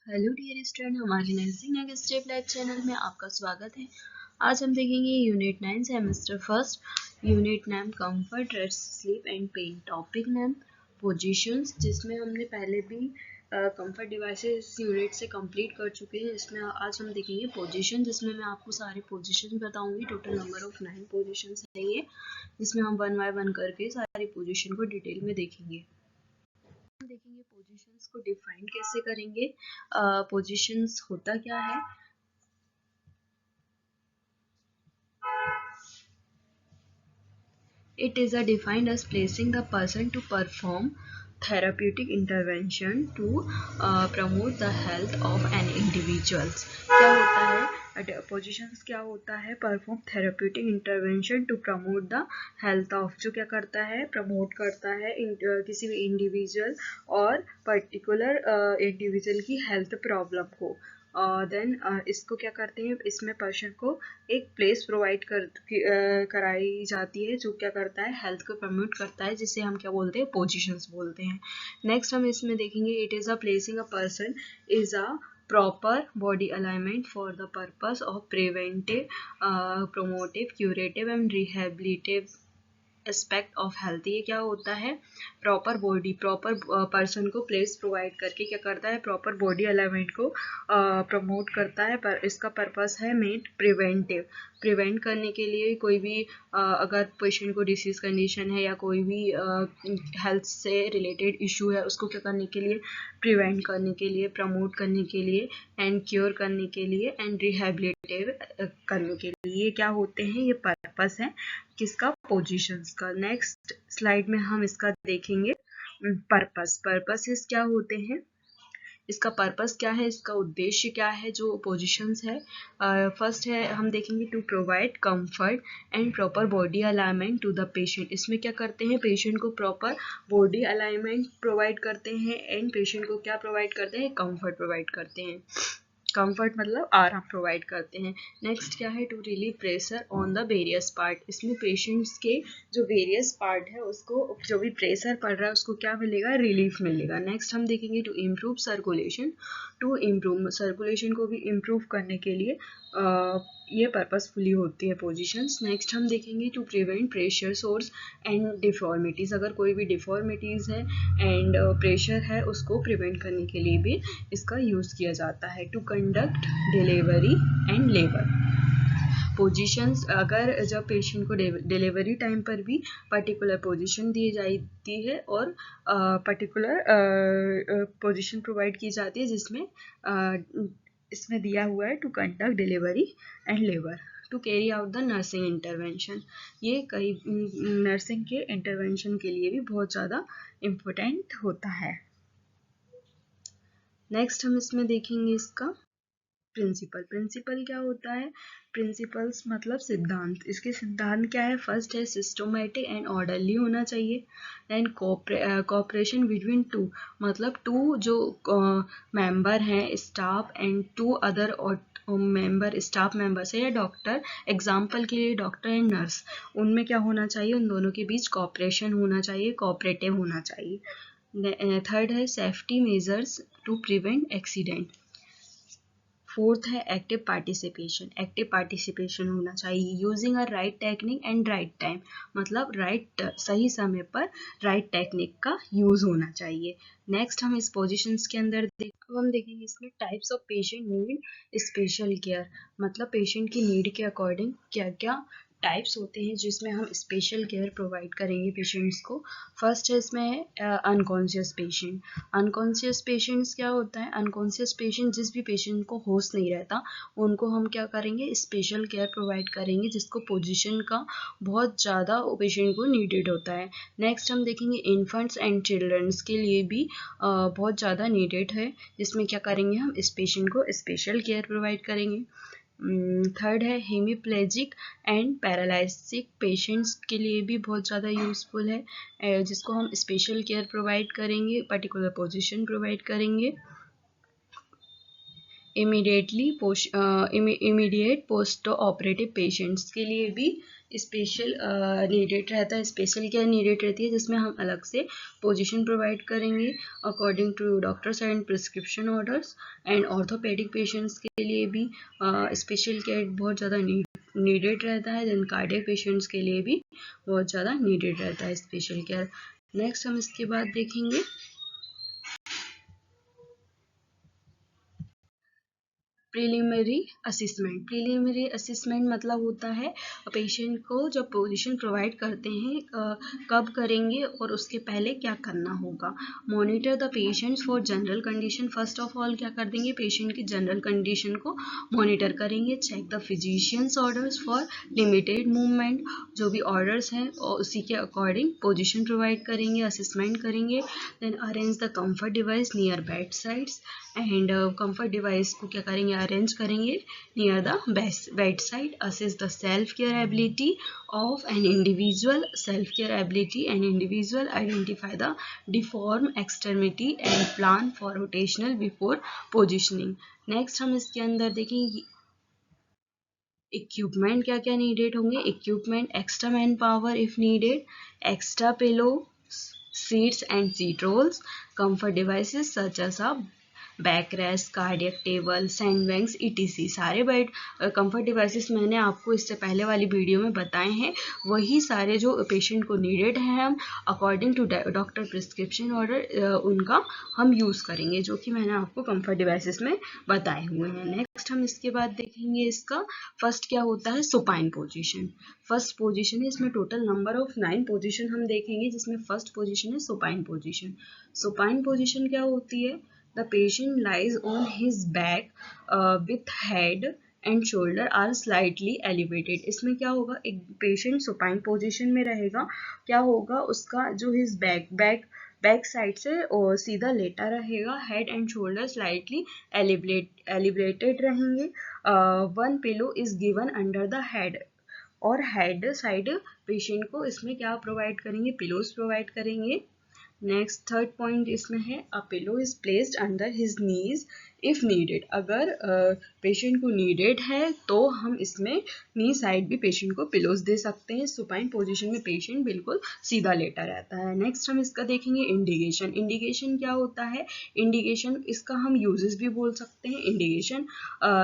Hello dear student, हमारे nursing next step live channel में आपका स्वागत है। आज हम देखेंगे unit 9 semester first, unit name comfort, rest, sleep and pain, topic name positions, जिसमें हमने पहले भी कंफर्ट डिवाइसेस यूनिट से कंप्लीट कर चुके हैं। इसमें आज हम देखेंगे पोजीशन, जिसमें मैं आपको सारे पोजीशन बताऊंगी। टोटल नंबर ऑफ 9 पोजीशंस है ये, जिसमें हम वन बाय वन करके सारी पोजीशन को डिटेल में देखेंगे। देखेंगे पोजीशंस को डिफाइन कैसे करेंगे, पोजीशंस होता क्या है। It is defined as placing the person to perform therapeutic intervention to promote the health of an individual। क्या होता है पोजिशंस, क्या होता है? Perform therapeutic intervention to promote the health of, जो क्या करता है? प्रमोट करता है किसी भी इंडिविजुअल और पर्टिकुलर इंडिविजुअल की हेल्थ प्रॉब्लम को। देन इसको क्या करते हैं, इसमें पर्सन को एक प्लेस प्रोवाइड कराई जाती है, जो क्या करता है? हेल्थ को प्रमोट करता है, जिसे हम क्या बोलते हैं? पोजीशंस बोलते हैं। नेक्स्ट हम इसमें देखेंगे, it is a placing a person is a proper body alignment for the purpose of preventive, promotive, curative and rehabilitative aspect of health. ये क्या होता है? प्रॉपर बॉडी, प्रॉपर पर्सन को प्लेस प्रोवाइड करके क्या करता है? प्रॉपर बॉडी अलाइनमेंट को प्रमोट करता है। पर इसका पर्पस है मेन प्रिवेंटिव, प्रिवेंट करने के लिए। कोई भी अगर पेशेंट को डिसीज कंडीशन है या कोई भी हेल्थ से रिलेटेड इशू है, उसको क्या करने के लिए? प्रिवेंट करने के लिए, प्रमोट करने के लिए, एंड क्योर करने के लिए, एंड रिहेबिलिटेटिव करने के लिए। ये क्या होते हैं? ये पर्पस है किसका? पोजीशंस का। नेक्स्ट स्लाइड में हम इसका देखेंगे पर्पस। पर्पसेस क्या होते हैं? इसका पर्पस क्या है? इसका उद्देश्य क्या है? जो पोजीशंस है, फर्स्ट है हम देखेंगे to provide comfort and proper body alignment to the patient. इसमें क्या करते हैं? पेशेंट को प्रॉपर बॉडी अलाइनमेंट प्रोवाइड करते हैं, एंड पेशेंट को क्या प्रोवाइड करते हैं? कंफर्ट प्रोवाइड करते हैं। कंफर्ट मतलब आराम प्रोवाइड करते हैं। नेक्स्ट क्या है? To relieve pressure on the various part. इसमें पेशेंट्स के जो वेरियस पार्ट है, उसको जो भी प्रेशर पड़ रहा है, उसको क्या मिलेगा? रिलीफ मिलेगा। नेक्स्ट हम देखेंगे to improve circulation, to improve circulation को भी इम्प्रूव करने के लिए ये पर्पसफुली होती है पोजीशंस। नेक्स्ट हम देखेंगे to prevent pressure sores and deformities. अगर कोई भी डिफॉर्मिटीज़ है एंड प्रेशर है, उसको प्रिवेंट करने के लिए भी इसका यूज़ किया जाता है। To conduct delivery and labour positions, अगर जब पेशेंट को डिलीवरी टाइम पर भी पर्टिकुलर पोजीशन दी जाती है और पर्टिकुलर पोजीशन प्रोवाइड की जाती है, जिसमें इसमें दिया हुआ है to conduct delivery and labour, to carry out the nursing intervention. ये कई नर्सिंग के इंटरवेंशन के लिए भी बहुत ज़्यादा इम्पोर्टेंट होता है। नेक्स्ट हम इसमें देखेंगे इसका प्रिंसिपल। प्रिंसिपल क्या होता है? प्रिंसिपल्स मतलब सिद्धांत। इसके सिद्धांत क्या है? फर्स्ट है सिस्टमैटिक एंड ऑर्डरली होना चाहिए। देन कोऑपरेशन बिटवीन टू, मतलब टू जो मेंबर हैं staff and to other member, staff members है या डॉक्टर, एग्जाम्पल के लिए डॉक्टर एंड नर्स, उनमें क्या होना चाहिए? उन दोनों के बीच कोऑपरेशन होना चाहिए, कोऑपरेटिव होना चाहिए। थर्ड है safety measures to prevent accident. Fourth है एक्टिव पार्टिसिपेशन, एक्टिव पार्टिसिपेशन होना चाहिए। Using a right technique and right time, मतलब सही समय पर राइट टेक्निक का यूज होना चाहिए। नेक्स्ट हम इस पोजीशंस के अंदर हम देखेंगे इसमें types of patient need special care, मतलब पेशेंट की नीड के अकॉर्डिंग क्या क्या टाइप्स होते हैं जिसमें हम स्पेशल केयर प्रोवाइड करेंगे पेशेंट्स को। फर्स्ट है इसमें अनकॉन्शियस पेशेंट। अनकॉन्शियस पेशेंट्स क्या होता है? अनकॉन्शियस पेशेंट, जिस भी पेशेंट को होश नहीं रहता, उनको हम क्या करेंगे? स्पेशल केयर प्रोवाइड करेंगे, जिसको पोजीशन का बहुत ज़्यादा पेशेंट को नीडेड होता है। नेक्स्ट हम देखेंगे इन्फेंट्स एंड चिल्ड्रंस के लिए भी बहुत ज़्यादा नीडेड है, जिसमें क्या करेंगे? हम इस पेशेंट को स्पेशल केयर प्रोवाइड करेंगे। थर्ड है हेमीप्लेजिक एंड पैरालिसिक पेशेंट्स के लिए भी बहुत ज़्यादा यूज़फुल है, जिसको हम स्पेशल केयर प्रोवाइड करेंगे, पर्टिकुलर पोजीशन प्रोवाइड करेंगे। इमीडिएट पोस्ट ऑपरेटिव पेशेंट्स के लिए भी स्पेशल नीडेड रहता है, स्पेशल केयर नीडेड रहती है, जिसमें हम अलग से पोजीशन प्रोवाइड करेंगे according to doctors and prescription orders. And orthopaedic patients के लिए भी स्पेशल केयर बहुत ज़्यादा नीडेड रहता है। देन कार्डियक पेशेंट्स के लिए भी बहुत ज़्यादा नीडेड रहता है स्पेशल केयर। नेक्स्ट हम इसके बाद देखेंगे प्रीलिमिनरी असेसमेंट। प्रीलिमिनरी असेसमेंट मतलब होता है पेशेंट को जब पोजीशन प्रोवाइड करते हैं कब करेंगे और उसके पहले क्या करना होगा। Monitor the patients for general condition. First of all क्या कर देंगे, पेशेंट की जनरल कंडीशन को मॉनिटर करेंगे। Check the physicians orders for limited movement. जो भी ऑर्डर्स हैं और उसी के अकॉर्डिंग पोजीशन प्रोवाइड करेंगे, असेसमेंट करेंगे। Then arrange the comfort device near bed sides. And comfort device को क्या करेंगे, अरेंज करेंगे near the bed side. Assess the self care ability of an individual. Self care ability an individual. Identify the deform extremity and plan for rotational before positioning. Next हम इसके अंदर देखेंगे equipment क्या क्या नीडेड होंगे। Equipment extra man power if needed, extra pillow, seats and seat rolls, comfort devices such as a back rest, cardiac table, sandbags etc। सारे bed comfort devices मैंने आपको इससे पहले वाली वीडियो में बताए हैं। वही सारे जो पेशेंट को नीडेड हैं हम according to doctor prescription order उनका हम यूज़ करेंगे, जो कि मैंने आपको कंफर्ट डिवाइसेस में बताए हुए हैं। नेक्स्ट हम इसके बाद देखेंगे इसका फर्स्ट क्या होता है, सुपाइन पोजीशन। फर्स्ट पोजीशन है, इसमें टोटल नंबर ऑफ 9 पोजीशन हम देखेंगे, जिसमें फर्स्ट पोजीशन है सुपाइन पोजीशन। सुपाइन पोजीशन क्या होती है, the patient lies on his back with head and shoulder are slightly elevated। इसमें क्या होगा, एक पेशेंट सुपाइन पोजीशन में रहेगा, क्या होगा उसका जो his बैक साइड से और सीधा लेटा रहेगा, head and shoulder slightly elevated रहेंगे। One pillow is given under the head. और हेड साइड पेशेंट को इसमें क्या प्रोवाइड करेंगे, पिलोज प्रोवाइड करेंगे। नेक्स्ट थर्ड पॉइंट इसमें है a pillow is placed under his knees if needed. अगर पेशेंट को नीडेड है तो हम इसमें नी साइड भी पेशेंट को पिलोज दे सकते हैं। सुपाइन पोजीशन में पेशेंट बिल्कुल सीधा लेटा रहता है। नेक्स्ट हम इसका देखेंगे इंडिकेशन। इंडिकेशन क्या होता है, इंडिकेशन इसका हम यूजेस भी बोल सकते हैं। इंडिकेशन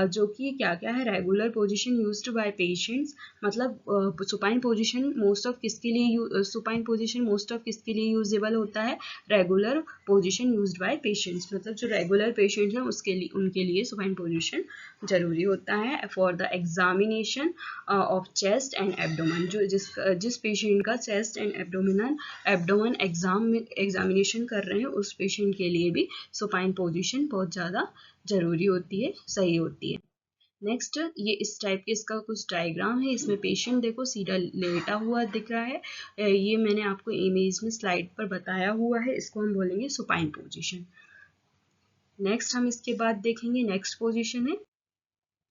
जो कि क्या क्या है, regular position used by patients, मतलब सुपाइन पोजीशन मोस्ट ऑफ किसके लिए सुपाइन पोजीशन मोस्ट ऑफ किसके लिए यूजेबल होता है, regular position used by patients, मतलब जो रेगुलर पेशेंट्स हैं उसके लिए उनके लिए सुपाइन पोजीशन जरूरी होता है। For the examination of chest and abdomen, जो जिस पेशेंट का चेस्ट एंड एब्डोमेन एग्जामिनेशन कर रहे हैं उस पेशेंट के लिए भी सुपाइन पोजीशन बहुत ज़्यादा जरूरी होती है, सही होती है। नेक्स्ट ये इस टाइप के इसका कुछ डायग्राम है, इसमें पेशेंट देखो सीधा लेटा हुआ दिख रहा है। ये मैंने आपको इमेज में स्लाइड पर बताया हुआ है, इसको हम बोलेंगे सुपाइन पोजीशन। नेक्स्ट हम इसके बाद देखेंगे नेक्स्ट पोजीशन है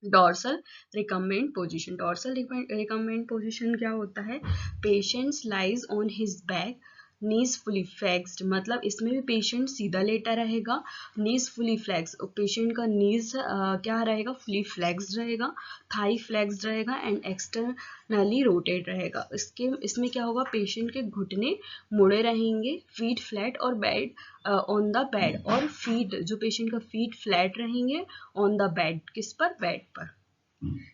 dorsal recumbent position. Dorsal recumbent position क्या होता है, patients lies on his back, knees fully flexed, मतलब इसमें भी पेशेंट सीधा लेटा रहेगा, नीज फुली फ्लेक्स, पेशेंट का नीज क्या रहेगा, फुली फ्लेक्स्ड रहेगा, थाई फ्लेक्स्ड रहेगा एंड एक्सटर्नली रोटेट रहेगा। इसमें क्या होगा, पेशेंट के घुटने मुड़े रहेंगे, फीट फ्लैट और बेड ऑन द बेड, और फीट जो पेशेंट का फीट फ्लैट रहेंगे ऑन द बेड, किस पर, बेड पर।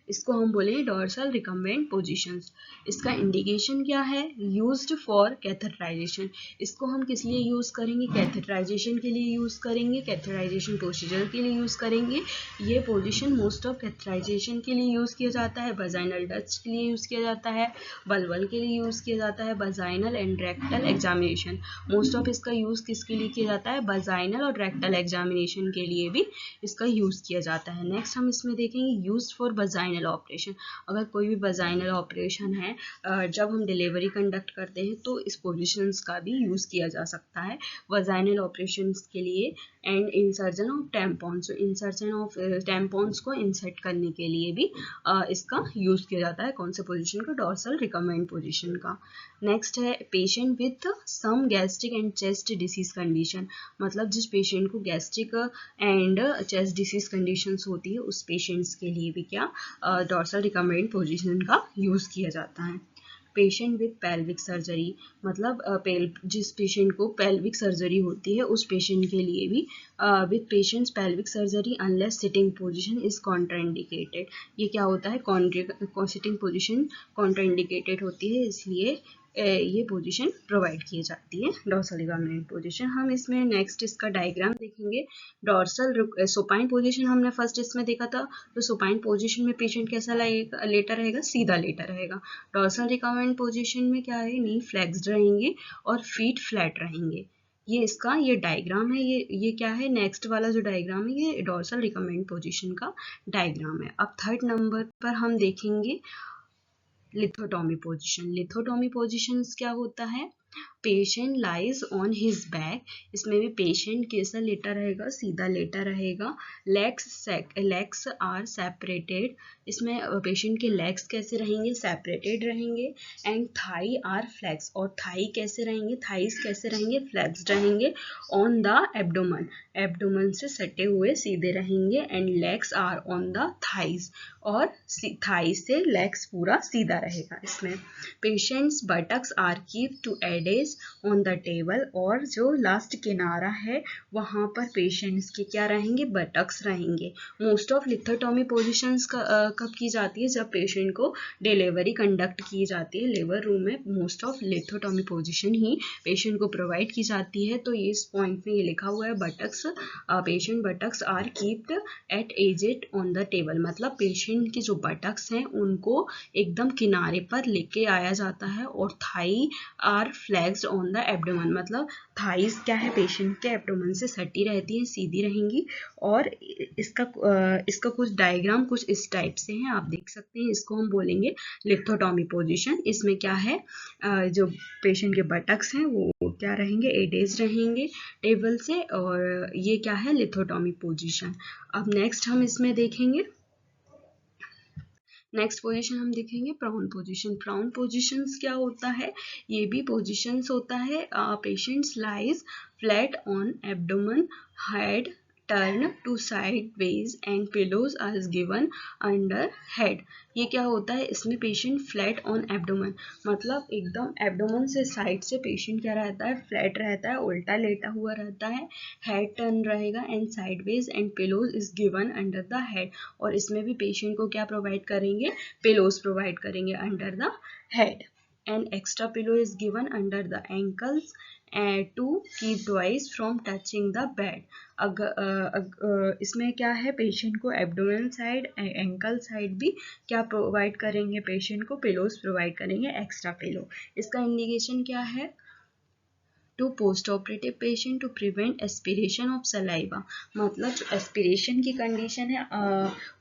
इसको हम बोलेंगे डॉर्सल रिकम्बेंट पोजीशंस। इसका इंडिकेशन क्या है, यूज्ड फॉर कैथेटराइजेशन। इसको हम किस लिए यूज करेंगे, कैथेटराइजेशन के लिए यूज करेंगे, कैथेटराइजेशन प्रोसीजर के लिए यूज करेंगे। ये पोजीशन मोस्ट ऑफ कैथेटराइजेशन के लिए यूज किया जाता है, वजाइनल डस्ट के लिए यूज किया जाता है, बलबल के लिए यूज किया जाता है, vaginal and rectal examination. Most of इसका यूज किसके लिए किया जाता है, वजाइनल और रेक्टल एग्जामिनेशन के लिए भी इसका यूज किया जाता है। नेक्स्ट हम इसमें देखेंगे यूज फॉर वजाइनल ऑपरेशन। अगर कोई भी वजाइनल ऑपरेशन है, जब हम डिलीवरी कंडक्ट करते हैं तो इस पोजीशंस का भी यूज़ किया जा सकता है वजाइनल ऑपरेशंस के लिए। And insertion of tampons, insertion of tampons को इंसर्ट करने के लिए भी इसका यूज किया जाता है। कौन से पोजीशन का? डॉर्सल रिकमेंड पोजीशन का। नेक्स्ट है patient with some gastric and chest disease condition, मतलब जिस पेशेंट को gastric and chest disease conditions होती है उस पेशेंट्स के लिए भी क्या डॉर्सल रिकमेंड पोजीशन का यूज किया जाता है। पेशेंट विथ पेल्विक सर्जरी, मतलब जिस पेशेंट को पेल्विक सर्जरी होती है उस पेशेंट के लिए भी with patients pelvic surgery unless sitting position is contraindicated, ये क्या होता है? सिटिंग पोजीशन कॉन्ट्राइंडिकेटेड होती है, इसलिए ये पोजीशन प्रोवाइड की जाती है डॉर्सल रिकमेंड पोजीशन। हम इसमें नेक्स्ट इसका डायग्राम देखेंगे। डॉर्सल सुपाइन पोजीशन हमने फर्स्ट इसमें देखा था, तो सुपाइन पोजीशन में पेशेंट कैसा लेटा रहेगा? सीधा लेटा रहेगा। डॉर्सल रिकमेंड पोजीशन में क्या है? नी फ्लेक्स्ड रहेंगे और फीट फ्लैट रहेंगे। ये डायग्राम है, ये क्या है? नेक्स्ट वाला जो डायग्राम है ये डॉर्सल रिकमेंड पोजीशन का डायग्राम है। अब थर्ड नंबर पर हम देखेंगे लिथोटॉमी पोजीशन। लिथोटॉमी पोजीशंस क्या होता है? Patient lies on his back, इसमें भी पेशेंट कैसा लेटा रहेगा? सीधा लेटा रहेगा। लेग्स आर सेपरेटेड, इसमें पेशेंट के लेग्स कैसे रहेंगे? सेपरेटेड रहेंगे। एंड थाई आर फ्लेक्स, और थाई कैसे रहेंगे? थाइस कैसे रहेंगे? फ्लेक्स्ड रहेंगे। ऑन द एब्डोमन, एब्डोमन से सटे हुए सीधे रहेंगे। And legs are on the thighs, और थाई से लेग्स पूरा सीधा रहेगा। इसमें patients buttocks are keep to edges on the table, और जो लास्ट किनारा है वहां पर पेशेंट्स के क्या रहेंगे? बटक्स रहेंगे। मोस्ट ऑफ लिथोटॉमी पोजीशंस कब की जाती है? जब पेशेंट को डिलीवरी कंडक्ट की जाती है लेबर रूम में, most of लिथोटॉमी position he patient को प्रोवाइड की जाती है। तो ये इस पॉइंट में ये लिखा हुआ है buttocks, patient buttocks are kept at edged on the table, मतलब पेशेंट के जो बटक्स हैं उनको एकदम किनारे पर लेके आया जाता है। और thigh are flexed on the abdomen, मतलब थाइस क्या है? पेशेंट के एब्डोमेन से सटी रहती है, सीधी रहेंगी। और इसका कुछ डायग्राम कुछ इस टाइप से है, आप देख सकते हैं। इसको हम बोलेंगे लिथोटॉमी पोजीशन। इसमें क्या है? जो पेशेंट के बटक्स हैं वो क्या रहेंगे? एडेज रहेंगे टेबल से, और ये क्या है? लिथोटॉमी पोजीशन। अब नेक्स्ट हम इसमें देखेंगे, नेक्स्ट पोजीशन हम देखेंगे प्राउन पोजीशन। प्राउन पोजीशंस क्या होता है? ये भी पोजीशंस होता है patients lies flat on abdomen, head turn to sideways and pillows are given under head. ये क्या होता है? इसमें पेशेंट फ्लैट ऑन एब्डोमेन, मतलब एकदम एब्डोमेन से साइड से पेशेंट क्या रहता है? फ्लैट रहता है, उल्टा लेटा हुआ रहता है। हेड टर्न रहेगा and sideways and pillows is given under the head, और इसमें भी पेशेंट को क्या प्रोवाइड करेंगे? पिलोज प्रोवाइड करेंगे under the head. And extra pillow is given under the ankles to keep twice from touching the bed। इसमें क्या है? पेशेंट को एब्डोमेन साइड एंकल साइड भी क्या प्रोवाइड करेंगे? पेशेंट को पिलोज प्रोवाइड करेंगे, एक्स्ट्रा पिलो। इसका इंडिकेशन क्या है? To post operative patient to prevent aspiration of saliva, मतलब जो एस्पिरेशन की कंडीशन है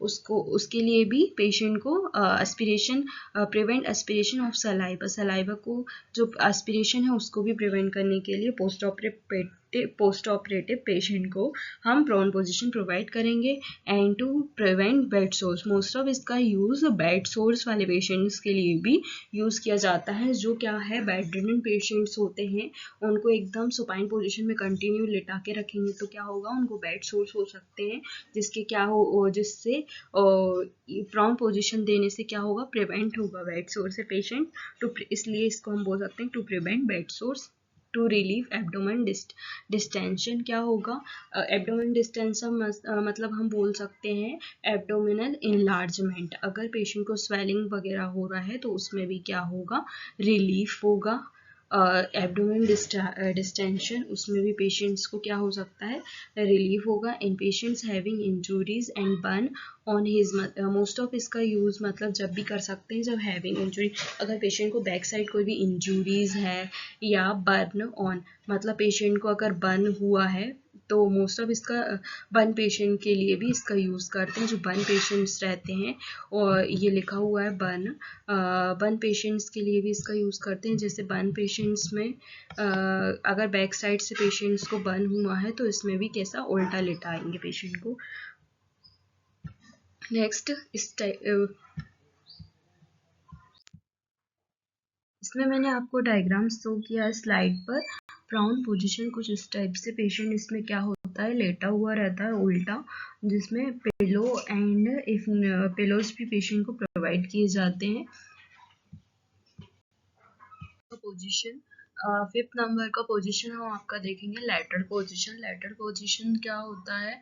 उसके लिए भी पेशेंट को aspiration prevent aspiration of saliva, saliva को जो एस्पिरेशन है उसको भी प्रिवेंट करने के लिए पोस्ट ऑपरेटिव पेशेंट को हम प्रोन पोजीशन प्रोवाइड करेंगे। And to prevent bed sores, most of इसका यूज बेड सोर्स वाले पेशेंट्स के लिए भी यूज किया जाता है। जो क्या है? बेड रिडन पेशेंट्स होते हैं, उनको एकदम सुपाइन पोजीशन में कंटिन्यू लिटा के रखेंगे तो क्या होगा? उनको बेड सोर्स हो सकते हैं, जिससे प्रोन पोजीशन देने से क्या होगा? प्रिवेंट होगा बेड सोर्स से पेशेंट। इसलिए इसको हम बोल सकते हैं to prevent bed sores. To relieve abdomen distension क्या होगा? एब्डोमेन डिस्टेंशन मतलब हम बोल सकते हैं एब्डोमिनल इनलार्जमेंट। अगर पेशेंट को स्वेलिंग वगैरह हो रहा है तो उसमें भी क्या होगा? रिलीफ होगा। एब्डोमेन डिस्टेंशन, उसमें भी पेशेंट्स को क्या हो सकता है? रिलीफ होगा। In patients having injuries and burn on his, most of इसका यूज मतलब जब भी कर सकते हैं जब हैविंग इंजुरी, अगर पेशेंट को बैक साइड कोई भी इंजुरीज है, या बर्न ऑन मतलब पेशेंट को अगर बर्न हुआ है तो मोस्ट ऑफ इसका बर्न पेशेंट के लिए भी इसका यूज़ करते हैं, जो बर्न पेशेंट्स रहते हैं। और ये लिखा हुआ है बर्न पेशेंट्स के लिए भी इसका यूज़ करते हैं। जैसे बर्न पेशेंट्स में अगर बैक साइड से पेशेंट्स को बर्न हुआ है तो इसमें भी कैसा उल्टा लिटाएंगे पेशेंट को। नेक्स्ट इसमें मैंने आपको डायग्राम शो किया है स्लाइड पर। प्राउन पोजीशन कुछ इस टाइप से पेशेंट इसमें क्या होता है, लेटा हुआ रहता है उल्टा, जिसमें पिलो एंड इफ पिलोज भी पेशेंट को प्रोवाइड किए जाते हैं। पोजीशन 5th नंबर का पोजीशन हम आपका देखेंगे लेटरल पोजीशन। लेटरल पोजीशन क्या होता है,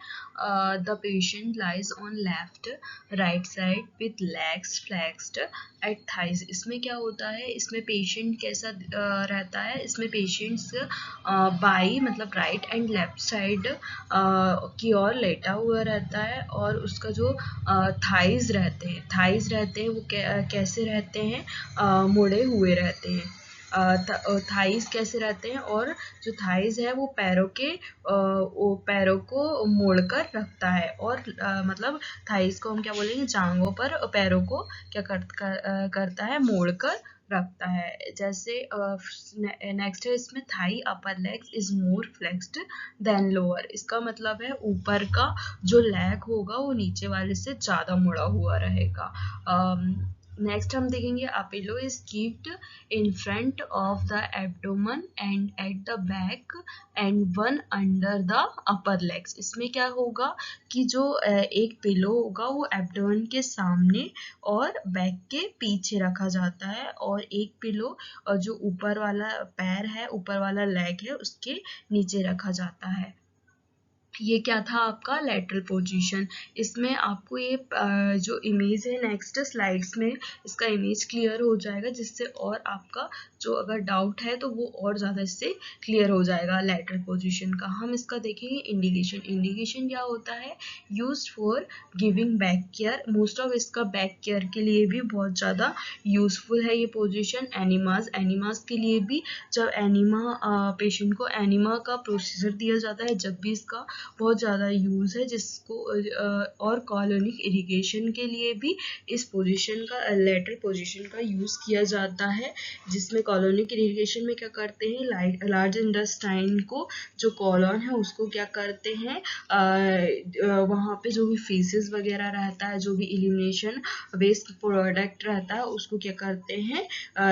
the patient lies on left right side with legs flexed at thighs. इसमें क्या होता है, इसमें पेशेंट कैसा रहता है, इसमें पेशेंट्स बाई मतलब राइट एंड लेफ्ट साइड की ओर लेटा हुआ रहता है, और उसका जो थाइज रहते हैं वो कैसे रहते हैं, मुड़े हुए रहते हैं। थाइज कैसे रहते हैं, और जो थाइज है वो पैरों को मोड़कर रखता है, और मतलब थाइज को हम क्या बोलेंगे, जांघों पर पैरों को क्या करता है, मोड़कर रखता है। जैसे नेक्स्ट है इसमें thigh upper legs is more flexed than lower. इसका मतलब है ऊपर का जो लेग होगा वो नीचे वाले से ज़्यादा मुड़ा हुआ रहेगा। नेक्स्ट हम देखेंगे a pillow is keeped in front of the abdomen and at the back and one under the upper legs. इसमें क्या होगा कि जो एक पिलो होगा वो एब्डोमेन के सामने और बैक के पीछे रखा जाता है, और एक पिलो जो ऊपर वाला पैर है, ऊपर वाला लेग है, उसके नीचे रखा जाता है। ये क्या था आपका लेटरल पोजीशन। इसमें आपको ये जो इमेज है नेक्स्ट स्लाइड्स में इसका इमेज क्लियर हो जाएगा, जिससे और आपका जो अगर डाउट है तो वो और ज़्यादा इससे क्लियर हो जाएगा लेटरल पोजीशन का। हम इसका देखेंगे इंडिकेशन। इंडिकेशन क्या होता है, used for giving back care. Most of इसका बैक केयर के लिए भी बहुत ज़्यादा यूजफुल है ये पोजीशन। एनिमाज के लिए भी, जब पेशेंट को एनिमा का प्रोसीजर दिया जाता है, जब भी इसका बहुत ज़्यादा यूज़ है, जिसको और कॉलोनिक इरिगेशन के लिए भी इस पोजीशन का लेटरल पोजीशन का यूज़ किया जाता है। जिसमें कॉलोनिक इरिगेशन में क्या करते हैं, लार्ज इंटेस्टाइन को जो कॉलोन है उसको क्या करते हैं, वहाँ पे जो भी फीसेस वगैरह रहता है, जो भी एलिमिनेशन वेस्ट प्रोडक्ट रहता है, उसको क्या करते हैं,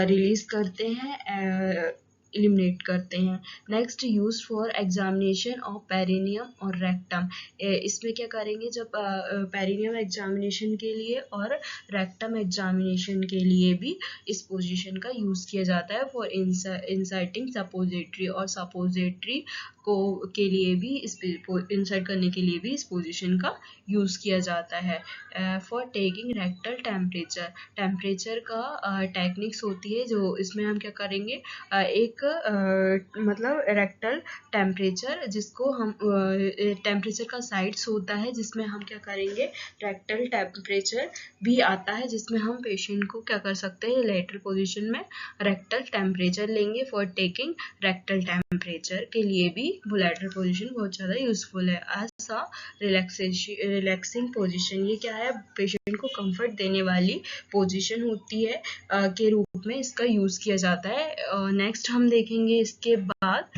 रिलीज करते हैं, एलिमिनेट करते हैं। Next use for examination of perineum और रेक्टम। इसमें क्या करेंगे, जब पेरिनियम एग्जामिनेशन के लिए और रेक्टम एग्जामिनेशन के लिए भी इस पोजीशन का यूज किया जाता है। फॉर इंसर्टिंग सपोजिटरी, और सपोजिटरी के लिए भी इंसर्ट करने के लिए भी इस पोजीशन का यूज किया जाता है। फॉर टेकिंग रेक्टल टेम्परेचर का टेक्निक्स होती है, जो इसमें हम क्या करेंगे, एक मतलब रेक्टल टेम्परेचर, जिसको हम टेम्परेचर का साइड्स होता है, जिसमें हम क्या करेंगे, रेक्टल टेम्परेचर भी आता है, जिसमें हम पेशेंट को क्या कर सकते हैं, लेटरल पोजीशन में रेक्टल टेम्परेचर लेंगे। फॉर टेकिंग रेक्टल टेम्परेचर के लिए भी लेटरल पोजीशन बहुत ज़्यादा यूजफुल है। एज अ रिलैक्सिंग पोजीशन, ये क्या है, पेशेंट को कंफर्ट देने वाली पोजीशन होती है के रूप में इसका यूज किया जाता है। नेक्स्ट हम देखेंगे इसके बाद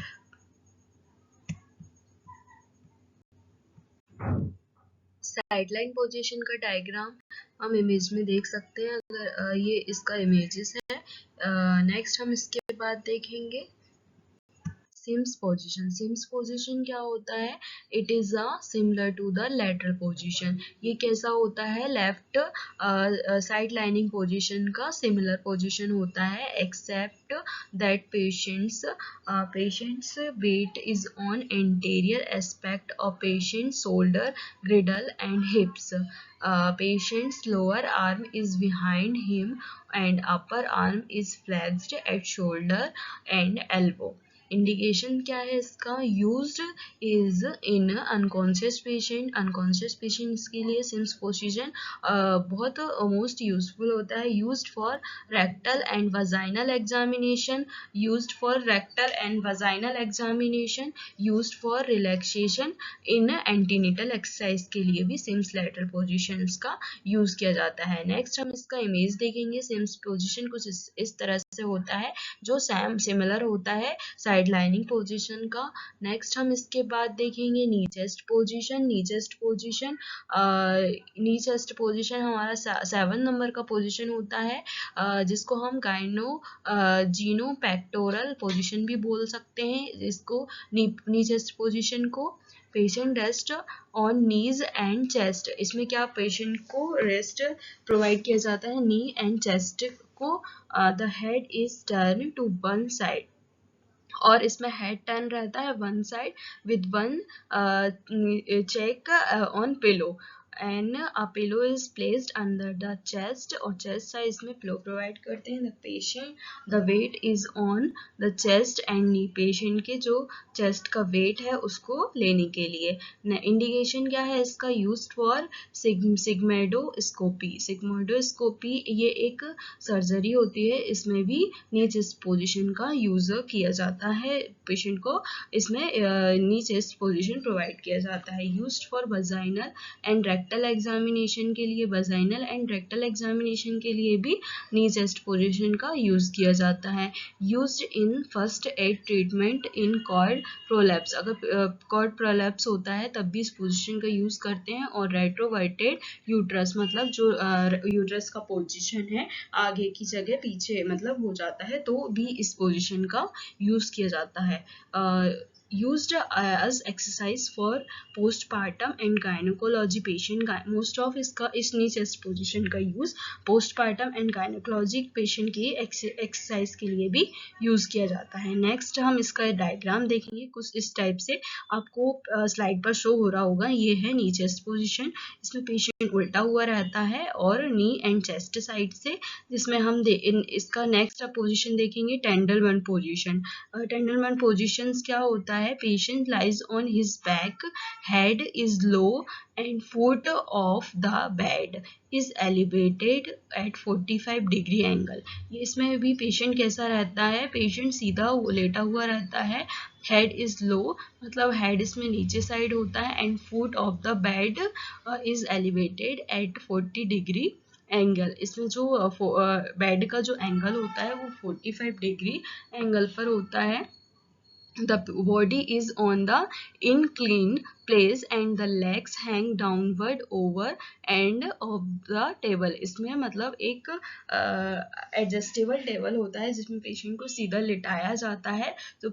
साइडलाइन पोजीशन का डायग्राम हम इमेज में देख सकते हैं। अगर ये इसका इमेजेस है। नेक्स्ट हम इसके बाद देखेंगे सिम्स पोजीशन क्या होता है, it is similar to the lateral position. ये कैसा होता है, लेफ्ट साइड लाइनिंग पोजीशन का सिमिलर पोजीशन होता है, except that patient's weight is on interior aspect of patient shoulder, girdle and hips. Patient's lower arm is behind him and upper arm is flexed at shoulder and elbow. Indication क्या है इसका, used is in unconscious patient, unconscious patients के लिए CIMS position बहुत most useful होता है। Used for rectal and vaginal examination, used for rectal and vaginal examination, used for relaxation in antenatal exercise के लिए भी सिम्स लेटरल पोजीशंस का use किया जाता है। नेक्स्ट हम इसका इमेज देखेंगे। सिम्स पोजीशन कुछ इस तरह से होता है जो सिमिलर होता है साइड लाइनिंग पोजीशन का। नेक्स्ट हम इसके बाद देखेंगे नी चेस्ट पोजीशन। नी चेस्ट पोजीशन, नी चेस्ट पोजीशन हमारा 7 नंबर का पोजीशन होता है, जिसको हम जीनो पेक्टोरल पोजीशन भी बोल सकते हैं। जिसको नी चेस्ट पोजीशन को patient rest on knees and chest, इसमें क्या पेशेंट को रेस्ट प्रोवाइड किया जाता है नी एंड चेस्ट को। The head is turn to one side, और इसमें हेड टर्न रहता है one side with one cheek on pillow, and a pillow is placed under the chest, और चेस्ट साइज में पिलो प्रोवाइड करते हैं। The patient the weight is on the chest and knee, patient के जो chest का wait है उसको लेने के लिए। इंडिकेशन क्या है इसका, यूज्ड फॉर सिग्मेडोस्कोपी। सिग्मेडोस्कोपी ये एक सर्जरी होती है, इसमें भी नी चेस्ट पोजीशन का यूज किया जाता है। पेशेंट को इसमें नी चेस्ट पोजीशन प्रोवाइड किया जाता है। Used for vaginal and rectal examination के लिए, वजाइनल एंड रेक्टल एग्जामिनेशन के लिए भी नी चेस्ट पोजीशन का यूज किया जाता है। Used in first aid treatment in cord prolapse, अगर कॉर्ड प्रोलैप्स होता है तब भी इस पोजीशन का यूज करते हैं। और रेट्रोवर्टेड यूट्रस, मतलब जो यूट्रस का पोजीशन है आगे की जगह पीछे मतलब हो जाता है, तो भी इस पोजीशन का यूज किया जाता है। used as exercise for postpartum and gynecology patient, most of इसका इस नी चेस्ट पोजीशन का use postpartum and gynecology patient की एक्सरसाइज के लिए भी यूज किया जाता है। नेक्स्ट हम इसका डायग्राम देखेंगे कुछ इस टाइप से, आपको स्लाइड पर शो हो रहा होगा। ये है नी चेस्ट पोजीशन, इसमें पेशेंट उल्टा हुआ रहता है और नी एंड चेस्ट साइड से, जिसमें हम इसका नेक्स्ट पोजीशन देखेंगे टेंडलमैन पोजीशन। टेंडलमैन पोजीशन क्या होता है, patient lies on his back, head is low and foot of the bed is elevated at 45 degree angle. इसमें भी पेशेंट कैसा रहता है, पेशेंट सीधा लेटा हुआ रहता है, हेड इज लो मतलब हेड इसमें नीचे साइड होता है, and foot of the bed is elevated at 40 degree angle. इसमें जो बेड का जो एंगल होता है वो 45 डिग्री एंगल पर होता है। The body is on the inclined place and the legs hang downward over end of the table। इसमें मतलब एक एडजस्टेबल टेबल होता है जिसमें पेशेंट को सीधा लिटाया जाता है, तो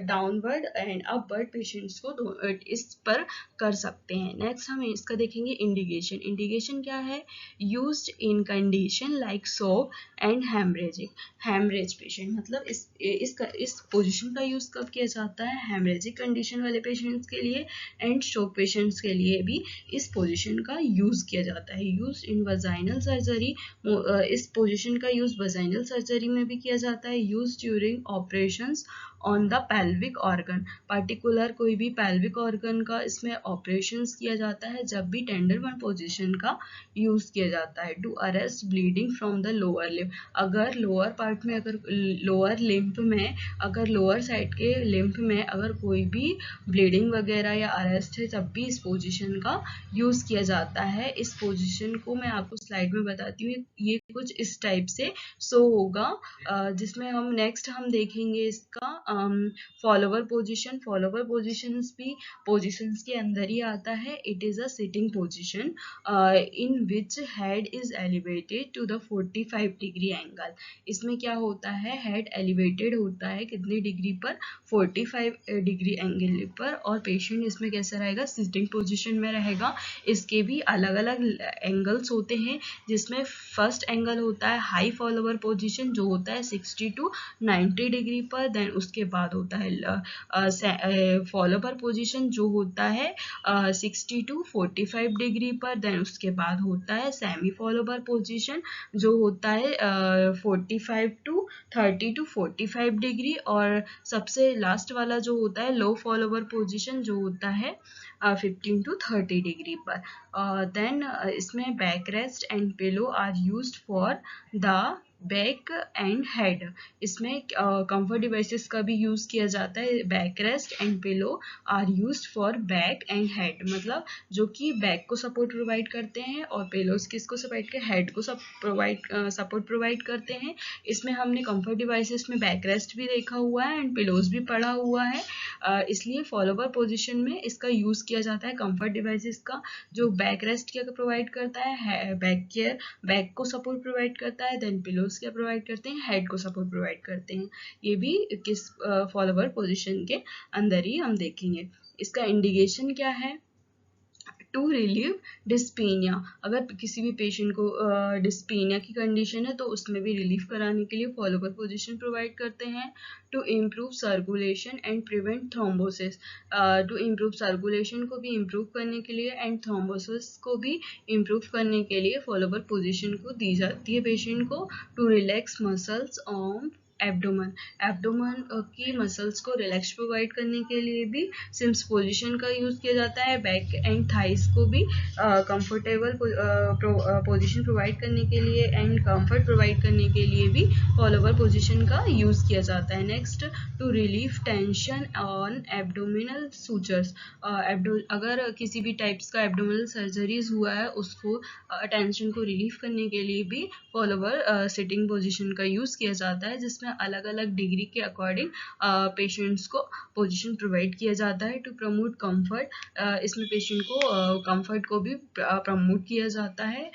डाउनवर्ड एंड अपवर्ड पेशेंट्स को इस पर कर सकते हैं। नेक्स्ट हम इसका देखेंगे इंडिकेशन। इंडिकेशन क्या है, used in condition like shock and hemorrhagic. Hemorrhage patient मतलब इस पोजीशन का यूज कब किया जाता है, हेमरेजिक कंडीशन वाले पेशेंट्स के लिए एंड शॉक पेशेंट्स के लिए भी इस पोजीशन का यूज किया जाता है। यूज इन वजाइनल सर्जरी, इस पोजीशन का यूज वजाइनल सर्जरी में भी किया जाता है। Use during operations on the pelvic organ, particular कोई भी पेल्विक ऑर्गन का इसमें ऑपरेशंस किया जाता है जब भी टेंडलमैन पोजीशन का यूज किया जाता है। To arrest bleeding from the lower limb, अगर लोअर पार्ट में, अगर लोअर लिम्फ में, अगर लोअर साइड के लिम्फ में अगर कोई भी ब्लीडिंग वगैरह या अरेस्ट है तब भी इस पोजीशन का यूज किया जाता है। इस पोजीशन को मैं आपको स्लाइड में बताती हूँ, ये कुछ इस टाइप से शो होगा, जिसमें हम नेक्स्ट हम देखेंगे इसका फॉलोवर पोजीशन। फॉलोवर पोजीशंस भी पोजीशंस के अंदर ही आता है। It is a sitting position in which head is elevated to the 45 degree angle. इसमें क्या होता है, हेड एलिवेटेड होता है कितने डिग्री पर, 45 डिग्री एंगल पर, और पेशेंट इसमें कैसा रहेगा, सिटिंग पोजीशन में रहेगा। इसके भी अलग अलग एंगल्स होते हैं, जिसमें फर्स्ट एंगल होता है हाई फॉलोवर पोजीशन जो होता है 60 to 90 डिग्री पर, देन उसके उसके बाद होता है फॉलोवर पोजीशन जो होता है 60 to 45 डिग्री पर। देन उसके बाद होता है सेमी फॉलोवर पोजीशन जो होता है 45 to 30 to 45 डिग्री। और सबसे लास्ट वाला जो होता है लो फॉलोवर पोजीशन जो होता है 15 to 30 डिग्री पर। देन इसमें back rest and pillow are used for the back and head. इसमें कंफर्ट डिवाइसेस का भी यूज किया जाता है। Back rest and pillow are used for back and head, मतलब जो कि बैक को सपोर्ट प्रोवाइड करते हैं और पिलोज किसको सपोर्ट के हेड को सपोर्ट प्रोवाइड करते हैं। इसमें हमने कंफर्ट डिवाइसेस में बैक रेस्ट भी देखा हुआ है एंड पिलोज भी पढ़ा हुआ है, इसलिए फॉलोवर पोजीशन में इसका यूज किया जाता है कंफर्ट डिवाइसेस का। जो बैक रेस्ट क्या प्रोवाइड करता है, बैक को सपोर्ट प्रोवाइड करता है। देन पिलोज क्या प्रोवाइड करते हैं, हेड को सपोर्ट प्रोवाइड करते हैं। ये भी किस फॉलोवर पोजीशन के अंदर ही हम देखेंगे। इसका इंडिकेशन क्या है, टू रिलीव डिस्पीनिया। अगर किसी भी पेशेंट को डिस्पीनिया की कंडीशन है तो उसमें भी रिलीफ कराने के लिए फॉलोवर पोजीशन प्रोवाइड करते हैं। To improve circulation and prevent thrombosis, to improve circulation को भी इम्प्रूव करने के लिए एंड थ्रोम्बोसिस को भी इम्प्रूव करने के लिए फॉलोवर पोजीशन को दी जाती है पेशेंट को। To relax muscles on abdomen की मसल्स को रिलैक्स प्रोवाइड करने के लिए भी सिम्स पोजीशन का यूज किया जाता है। बैक एंड थाइस को भी कंफर्टेबल पोजीशन प्रोवाइड करने के लिए एंड कंफर्ट प्रोवाइड करने के लिए भी फॉलोवर पोजीशन का यूज किया जाता है। Next, to relieve tension on abdominal sutures. अगर किसी भी टाइप्स का एब्डोमिनल सर्जरीज हुआ है उसको टेंशन को रिलीव करने के लिए भी फॉलोवर सिटिंग पोजीशन का यूज किया जाता है, जिसमें अलग अलग डिग्री के अकॉर्डिंग पेशेंट्स को पोजीशन प्रोवाइड किया जाता है। टू प्रमोट कंफर्ट, इसमें पेशेंट को कंफर्ट को भी प्रमोट किया जाता है।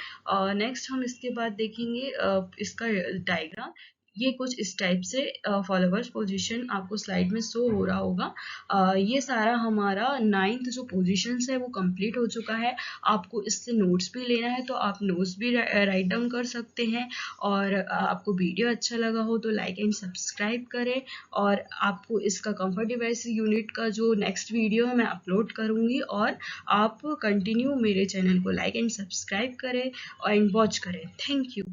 नेक्स्ट हम इसके बाद देखेंगे इसका डायग्राम। ये कुछ इस टाइप से फॉलोवर्स पोजीशन आपको स्लाइड में शो हो रहा होगा। ये सारा हमारा 9th जो पोजीशंस है वो कंप्लीट हो चुका है। आपको इससे नोट्स भी लेना है तो आप नोट्स भी राइट डाउन कर सकते हैं। और आपको वीडियो अच्छा लगा हो तो लाइक एंड सब्सक्राइब करें। और आपको इसका कंफर्ट डिवाइस यूनिट का जो नेक्स्ट वीडियो है मैं अपलोड करूँगी, और आप कंटिन्यू मेरे चैनल को लाइक एंड सब्सक्राइब करें एंड वॉच करें। Thank you.